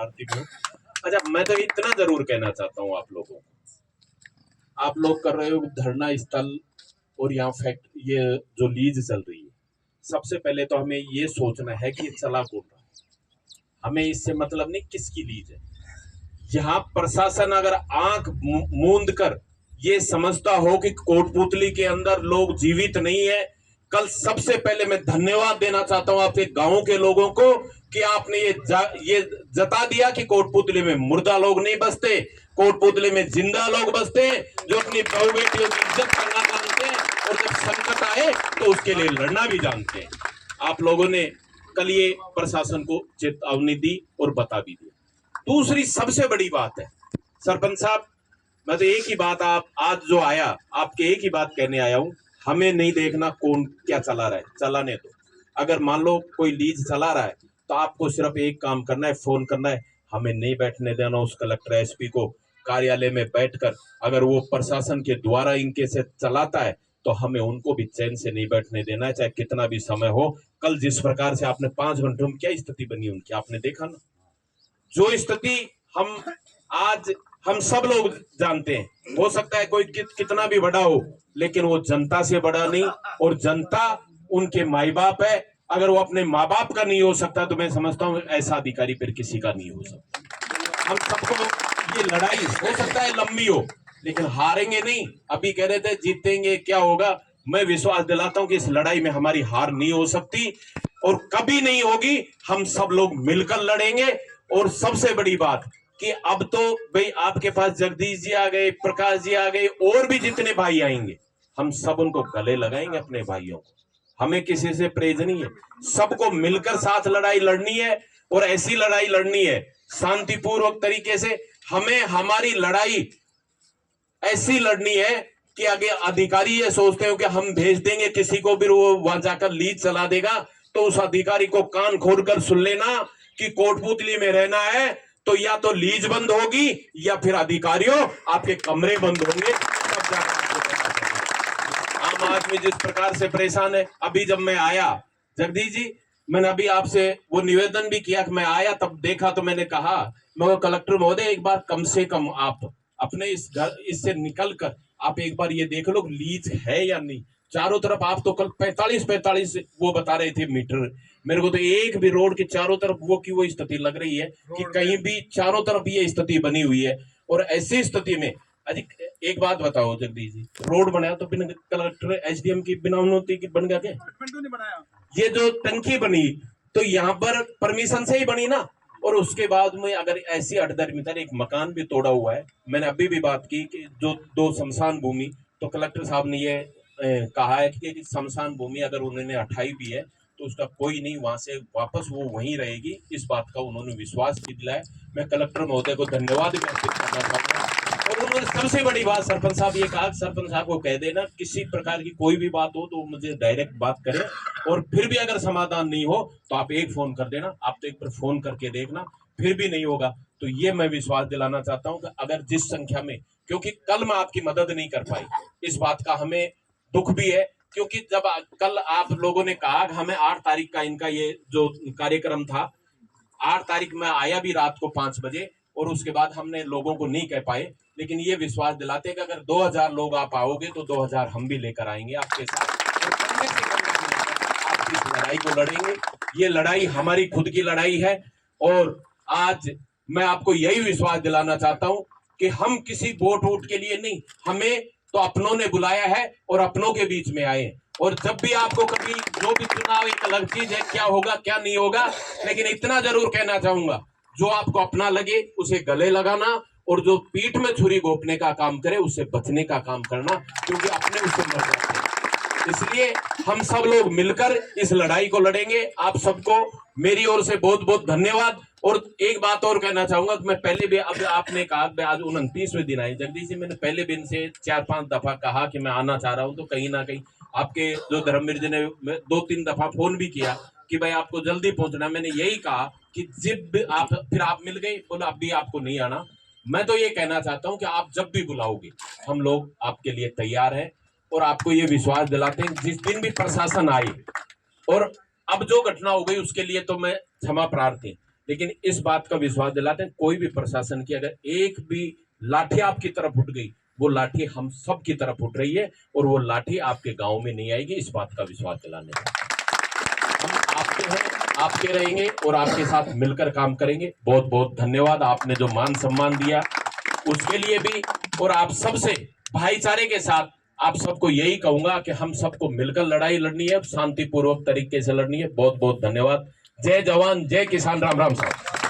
आरती में। अच्छा, मैं तो इतना जरूर कहना चाहता हूँ आप लोगों को, आप लोग कर रहे हो धरना स्थल और यहाँ फैक्ट ये जो लीज चल रही है, सबसे पहले तो हमें ये सोचना है कि चला कौन रहा है। हमें इससे मतलब नहीं किसकी लीज है। यहाँ प्रशासन अगर आंख मूंद कर ये समझता हो कि कोटपुतली के अंदर लोग जीवित नहीं है, कल सबसे पहले मैं धन्यवाद देना चाहता हूं आपके गांव के लोगों को कि आपने ये जता दिया कि कोटपुतली में मुर्दा लोग नहीं बसते, कोटपुतली में जिंदा लोग बसते हैं जो अपनी बहू बेटियों की इज्जत करना जानते हैं और जब संकट आए तो उसके लिए लड़ना भी जानते हैं। आप लोगों ने कल ये प्रशासन को चेतावनी दी और बता भी दिया। दूसरी सबसे बड़ी बात है सरपंच साहब, मैं तो एक ही बात आप आज जो आया आपके एक ही बात कहने आया हूं, हमें नहीं देखना कौन क्या चला रहा है, चलाने दो। अगर मान लो कोई लीज चला रहा है तो आपको सिर्फ एक काम करना है, फोन करना है, हमें नहीं बैठने देना उस कलेक्टर एसपी को कार्यालय में बैठकर। अगर वो प्रशासन के द्वारा इनके से चलाता है तो हमें उनको भी चैन से नहीं बैठने देना है, चाहे कितना भी समय हो। कल जिस प्रकार से आपने 5 घंटों में क्या स्थिति बनी उनकी आपने देखा ना, जो स्थिति हम सब लोग जानते हैं। हो सकता है कोई कितना भी बड़ा हो, लेकिन वो जनता से बड़ा नहीं, और जनता उनके माई बाप है। अगर वो अपने माँ बाप का नहीं हो सकता तो मैं समझता हूँ ऐसा अधिकारी फिर किसी का नहीं हो सकता। हम सबको ये लड़ाई हो सकता है लंबी हो, लेकिन हारेंगे नहीं। अभी कह रहे थे जीतेंगे क्या होगा, मैं विश्वास दिलाता हूं कि इस लड़ाई में हमारी हार नहीं हो सकती और कभी नहीं होगी। हम सब लोग मिलकर लड़ेंगे। और सबसे बड़ी बात कि अब तो भाई आपके पास जगदीश जी आ गए, प्रकाश जी आ गए, और भी जितने भाई आएंगे हम सब उनको गले लगाएंगे अपने भाइयों को। हमें किसी से प्रेज नहीं है, सबको मिलकर साथ लड़ाई लड़नी है और ऐसी लड़ाई लड़नी है शांतिपूर्वक तरीके से। हमें हमारी लड़ाई ऐसी लड़नी है कि आगे अधिकारी ये सोचते हो कि हम भेज देंगे किसी को भी वो वहां जाकर लीज चला देगा, तो उस अधिकारी को कान खोलकर सुन लेना कि कोटपुतली में रहना है तो या तो लीज बंद होगी या फिर अधिकारियों आपके कमरे बंद होंगे। तब जाकर आम आदमी जिस प्रकार से परेशान है। अभी जब मैं आया जगदीश जी, मैंने अभी आपसे वो निवेदन भी किया कि मैं आया तब देखा तो मैंने कहा मैं कलेक्टर महोदय एक बार कम से कम आप अपने इस घर इससे निकल कर आप एक बार ये देख लो लीज है या नहीं। चारों तरफ आप तो कल 45 वो बता रहे थे मीटर, मेरे को तो एक भी रोड के चारों तरफ वो की वो स्थिति लग रही है कि कहीं भी चारों तरफ ये स्थिति बनी हुई है। और ऐसी स्थिति में अधिक एक बात बताओ जगदीश जी, रोड बनाया तो बिना कलेक्टर एसडीएम की बिना अनुमति की बन गया क्या? ये जो टंकी बनी तो यहाँ पर परमिशन से ही बनी ना। और उसके बाद में अगर ऐसी अड़दर एक मकान भी तोड़ा हुआ है, मैंने अभी भी बात की कि जो 2 शमशान भूमि, तो कलेक्टर साहब ने ये कहा है कि शमशान भूमि अगर उन्होंने हटाई भी है तो उसका कोई नहीं, वहां से वापस वो वहीं रहेगी। इस बात का उन्होंने विश्वास भी दिलाया। मैं कलेक्टर महोदय को धन्यवाद व्यक्त करना चाहता हूँ। और उन्होंने सबसे बड़ी बात सरपंच साहब ये कहा, सरपंच साहब को कह देना किसी प्रकार की कोई भी बात हो तो मुझे डायरेक्ट बात करें, और फिर भी अगर समाधान नहीं हो तो आप एक फोन कर देना। आप तो एक बार फोन करके देखना, फिर भी नहीं होगा तो ये मैं विश्वास दिलाना चाहता हूं कि अगर जिस संख्या में, क्योंकि कल मैं आपकी मदद नहीं कर पाई, इस बात का हमें दुख भी है। क्योंकि जब कल आप लोगों ने कहा कि हमें 8 तारीख का इनका ये जो कार्यक्रम था, 8 तारीख में आया भी रात को 5 बजे, और उसके बाद हमने लोगों को नहीं कह पाए, लेकिन ये विश्वास दिलाते कि अगर 2000 लोग आप आओगे तो 2000 हम भी लेकर आएंगे आपके साथ, आप इस लड़ाई को लड़ेंगे। ये लड़ाई हमारी खुद की लड़ाई है। और आज मैं आपको यही विश्वास दिलाना चाहता हूं कि हम किसी वोट वोट के लिए नहीं, हमें तो अपनों ने बुलाया है और अपनों के बीच में आए। और जब भी आपको कभी जो भी चुनाव एक अलग चीज है, क्या होगा क्या नहीं होगा, लेकिन इतना जरूर कहना चाहूंगा, जो आपको अपना लगे उसे गले लगाना, और जो पीठ में छुरी घोंपने का काम करे उससे बचने का काम करना, क्योंकि अपने उससे मर जाते हैं। इसलिए हम सब लोग मिलकर इस लड़ाई को लड़ेंगे। आप सबको मेरी ओर से बहुत बहुत धन्यवाद। और एक बात और कहना चाहूंगा कि मैं पहले भी, अब आपने कहा आज 29वें दिन आए जगदीश जी, मैंने पहले दिन से 4-5 दफा कहा कि मैं आना चाह रहा हूं, तो कहीं ना कहीं आपके जो धर्मवीर जी ने 2-3 दफा फोन भी किया कि भाई आपको जल्दी पहुंचना। मैंने यही कहा कि जब आप फिर आप मिल गए, बोला अब भी आपको नहीं आना। मैं तो ये कहना चाहता हूं कि आप जब भी बुलाओगे हम लोग आपके लिए तैयार हैं। और आपको ये विश्वास दिलाते हैं जिस दिन भी प्रशासन आए, और अब जो घटना हो गई उसके लिए तो मैं क्षमा प्रार्थी, लेकिन इस बात का विश्वास दिलाते हैं, कोई भी प्रशासन की अगर एक भी लाठी आपकी तरफ उठ गई, वो लाठी हम सब की तरफ उठ रही है और वो लाठी आपके गांव में नहीं आएगी, इस बात का विश्वास दिलाने का। हम आपके हैं, आपके रहेंगे और आपके साथ मिलकर काम करेंगे। बहुत बहुत धन्यवाद, आपने जो मान सम्मान दिया उसके लिए भी, और आप सबसे भाईचारे के साथ आप सबको यही कहूंगा कि हम सबको मिलकर लड़ाई लड़नी है, शांतिपूर्वक तरीके से लड़नी है। बहुत बहुत धन्यवाद। जय जवान जय किसान, राम राम साहब।